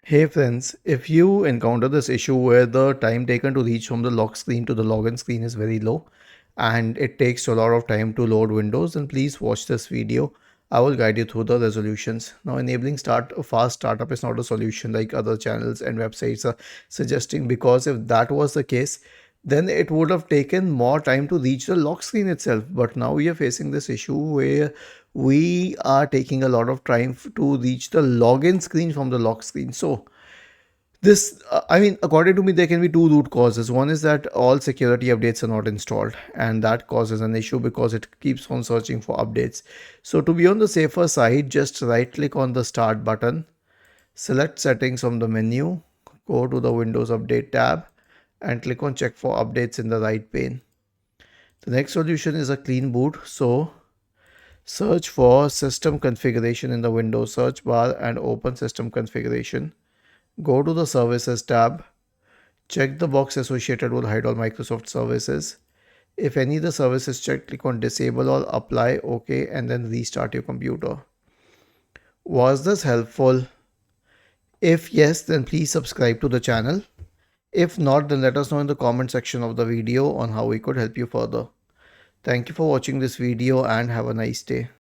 Hey friends, if you encounter this issue where the time taken to reach from the lock screen to the login screen is very low and it takes a lot of time to load Windows, then please watch this video. I will guide you through the resolutions. Now, enabling a fast startup is not a solution like other channels and websites are suggesting, because if that was the case, then it would have taken more time to reach the lock screen itself. But now we are facing this issue where we are taking a lot of time to reach the login screen from the lock screen. So according to me, there can be two root causes. One is that all security updates are not installed, and that causes an issue because it keeps on searching for updates. So, to be on the safer side, just right click on the Start button, select Settings from the menu, go to the Windows Update tab, and click on Check for Updates in the right pane. The next solution is a clean boot. So, search for System Configuration in the Windows search bar and open System Configuration. Go to the Services tab. Check the box associated with Hide all Microsoft services. If any of the service is checked, click on Disable all, Apply, OK, and then restart your computer. Was this helpful? If yes, then please subscribe to the channel. If not, then let us know in the comment section of the video on how we could help you further. Thank you for watching this video and have a nice day.